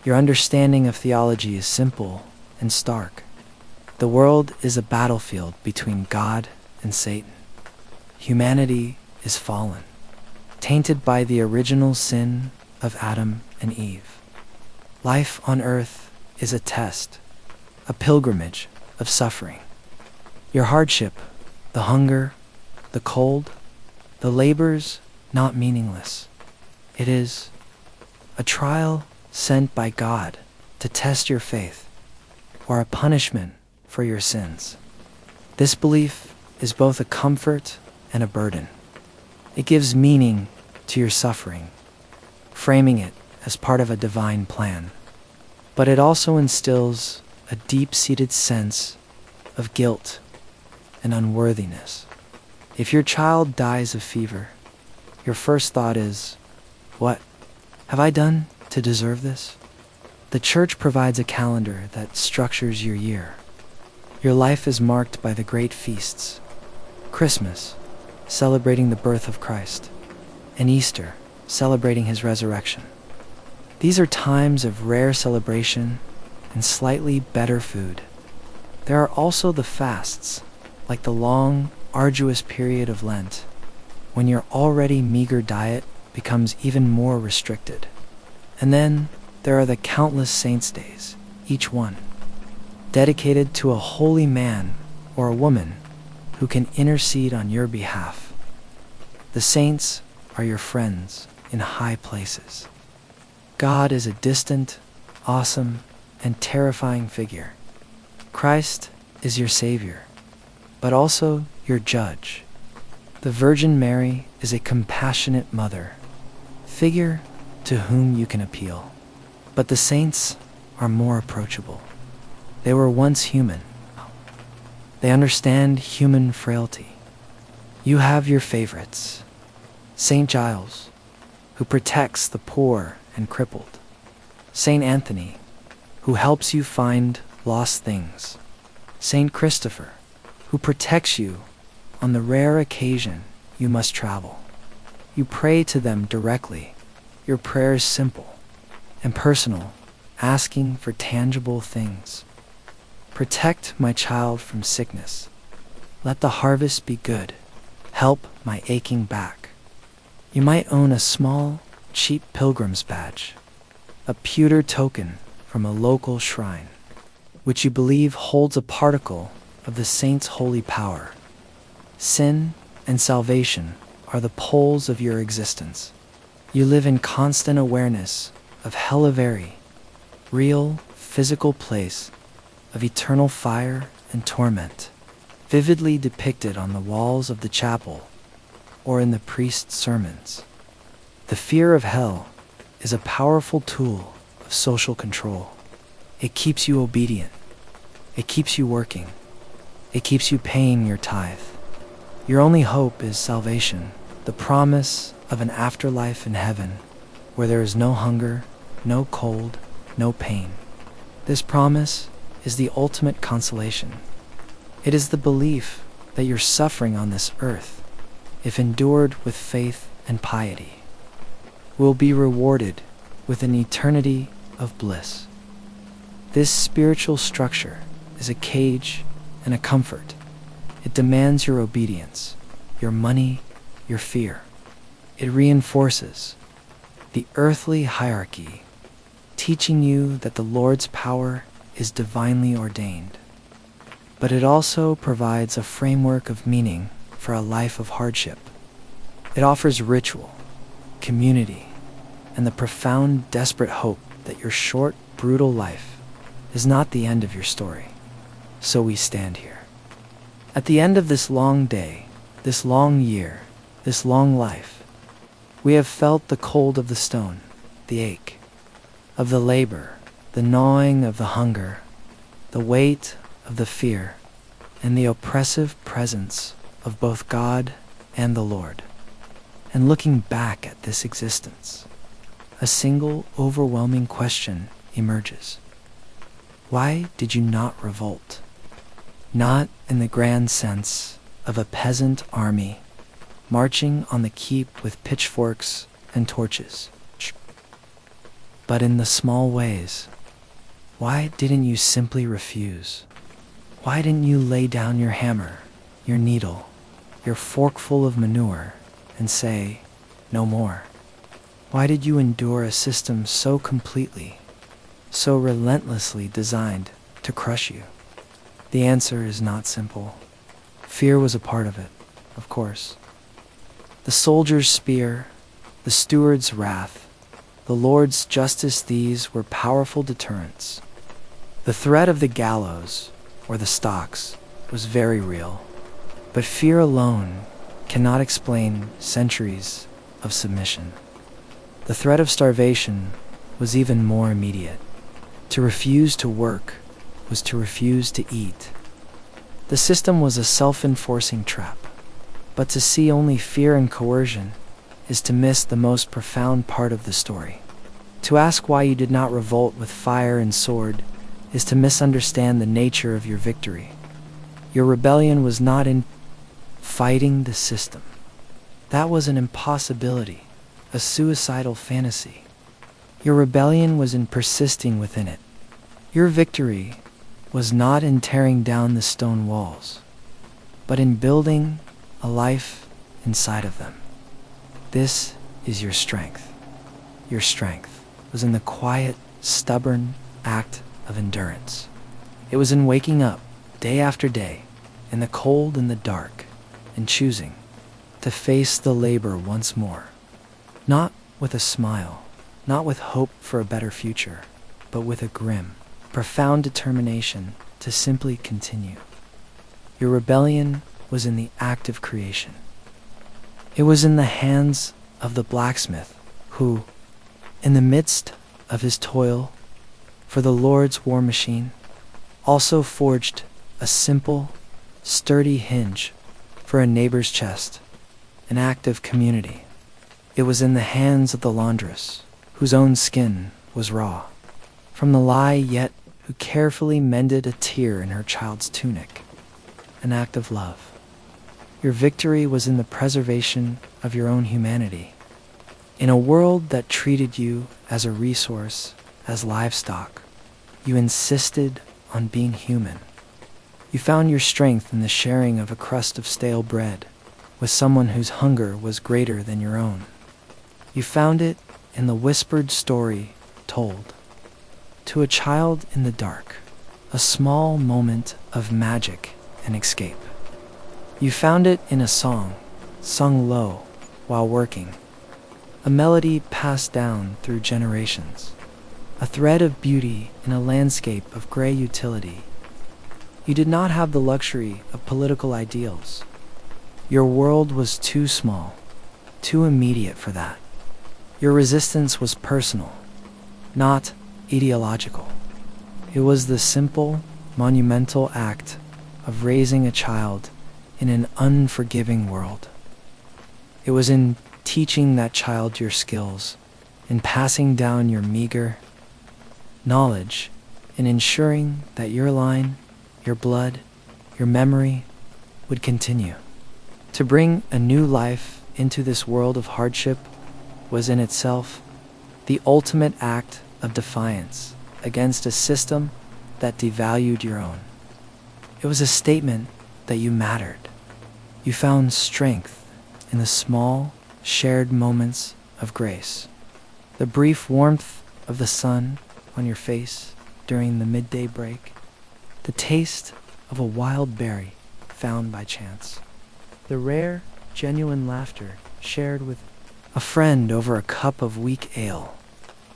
Your understanding of theology is simple and stark. The world is a battlefield between God and Satan. Humanity is fallen, tainted by the original sin of Adam and Eve. Life on earth is a test, a pilgrimage of suffering. Your hardship, the hunger, the cold, the labors, not meaningless. It is a trial sent by God to test your faith, or a punishment for your sins. This belief is both a comfort and a burden. It gives meaning to your suffering, framing it as part of a divine plan. But it also instills a deep-seated sense of guilt and unworthiness. If your child dies of fever, your first thought is, what have I done to deserve this? The church provides a calendar that structures your year. Your life is marked by the great feasts: Christmas, celebrating the birth of Christ, and Easter, celebrating his resurrection. These are times of rare celebration and slightly better food. There are also the fasts, like the long, arduous period of Lent, when your already meager diet becomes even more restricted. And then there are the countless saints' days, each one dedicated to a holy man or a woman who can intercede on your behalf. The saints are your friends in high places. God is a distant, awesome, and terrifying figure. Christ is your Savior, but also your judge. The Virgin Mary is a compassionate mother, figure to whom you can appeal. But the saints are more approachable. They were once human. They understand human frailty. You have your favorites. Saint Giles, who protects the poor and crippled. Saint Anthony, who helps you find lost things. Saint Christopher, who protects you on the rare occasion you must travel. You pray to them directly. Your prayer is simple and personal, asking for tangible things. Protect my child from sickness. Let the harvest be good. Help my aching back. You might own a small, cheap pilgrim's badge, a pewter token from a local shrine, which you believe holds a particle of the saint's holy power. Sin and salvation are the poles of your existence. You live in constant awareness of Hellaveri, real, physical place of eternal fire and torment, vividly depicted on the walls of the chapel or in the priest's sermons. The fear of hell is a powerful tool of social control. It keeps you obedient. It keeps you working. It keeps you paying your tithe. Your only hope is salvation, the promise of an afterlife in heaven where there is no hunger, no cold, no pain. This promise is the ultimate consolation. It is the belief that your suffering on this earth, if endured with faith and piety, will be rewarded with an eternity of bliss. This spiritual structure is a cage and a comfort. It demands your obedience, your money, your fear. It reinforces the earthly hierarchy, teaching you that the Lord's power is divinely ordained. But it also provides a framework of meaning for a life of hardship. It offers ritual, community, and the profound, desperate hope that your short, brutal life is not the end of your story. So we stand here. At the end of this long day, this long year, this long life, we have felt the cold of the stone, the ache of the labor, the gnawing of the hunger, the weight of the fear, and the oppressive presence of both God and the Lord. And looking back at this existence, a single overwhelming question emerges. Why did you not revolt? Not in the grand sense of a peasant army marching on the keep with pitchforks and torches, but in the small ways. Why didn't you simply refuse? Why didn't you lay down your hammer, your needle, your forkful of manure, and say, no more? Why did you endure a system so completely, so relentlessly designed to crush you? The answer is not simple. Fear was a part of it, of course. The soldier's spear, the steward's wrath, the Lord's justice, these were powerful deterrents. The threat of the gallows, or the stocks, was very real, but fear alone cannot explain centuries of submission. The threat of starvation was even more immediate. To refuse to work was to refuse to eat. The system was a self-enforcing trap, but to see only fear and coercion is to miss the most profound part of the story. To ask why you did not revolt with fire and sword is to misunderstand the nature of your victory. Your rebellion was not in fighting the system. That was an impossibility, a suicidal fantasy. Your rebellion was in persisting within it. Your victory was not in tearing down the stone walls, but in building a life inside of them. This is your strength. Your strength was in the quiet, stubborn act of endurance. It was in waking up day after day, in the cold and the dark, and choosing to face the labor once more. Not with a smile, not with hope for a better future, but with a grim, profound determination to simply continue. Your rebellion was in the act of creation. It was in the hands of the blacksmith who, in the midst of his toil for the Lord's war machine, also forged a simple, sturdy hinge for a neighbor's chest, an act of community. It was in the hands of the laundress, whose own skin was raw, from the lie yet who carefully mended a tear in her child's tunic, an act of love. Your victory was in the preservation of your own humanity. In a world that treated you as a resource, as livestock, you insisted on being human. You found your strength in the sharing of a crust of stale bread with someone whose hunger was greater than your own. You found it in the whispered story told to a child in the dark, a small moment of magic and escape. You found it in a song sung low while working, a melody passed down through generations, a thread of beauty in a landscape of gray utility. You did not have the luxury of political ideals. Your world was too small, too immediate for that. Your resistance was personal, not ideological. It was the simple, monumental act of raising a child in an unforgiving world. It was in teaching that child your skills, in passing down your meager knowledge, in ensuring that your line, your blood, your memory would continue. To bring a new life into this world of hardship was in itself the ultimate act of defiance against a system that devalued your own. It was a statement that you mattered. You found strength in the small, shared moments of grace, the brief warmth of the sun on your face during the midday break, the taste of a wild berry found by chance, the rare, genuine laughter shared with a friend over a cup of weak ale.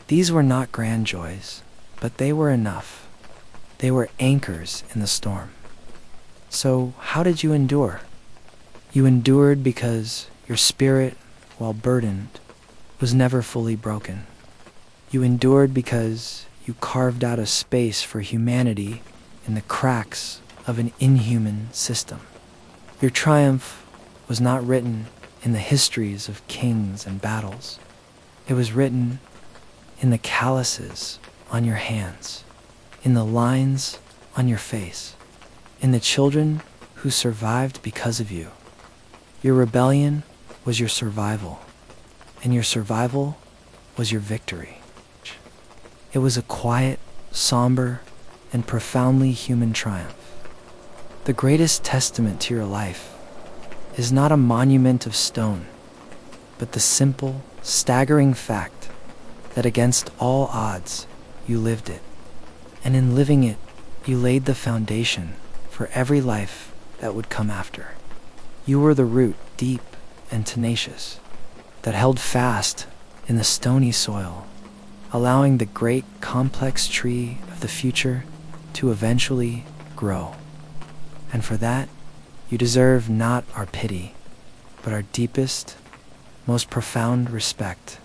These were not grand joys, but they were enough. They were anchors in the storm. So how did you endure? You endured because your spirit, while burdened, was never fully broken. You endured because you carved out a space for humanity in the cracks of an inhuman system. Your triumph was not written in the histories of kings and battles. It was written in the calluses on your hands, in the lines on your face, in the children who survived because of you. Your rebellion was your survival, and your survival was your victory. It was a quiet, somber, and profoundly human triumph. The greatest testament to your life is not a monument of stone, but the simple, staggering fact that against all odds, you lived it. And in living it, you laid the foundation for every life that would come after. You were the root, deep and tenacious, that held fast in the stony soil, allowing the great, complex tree of the future to eventually grow. And for that, you deserve not our pity, but our deepest, most profound respect.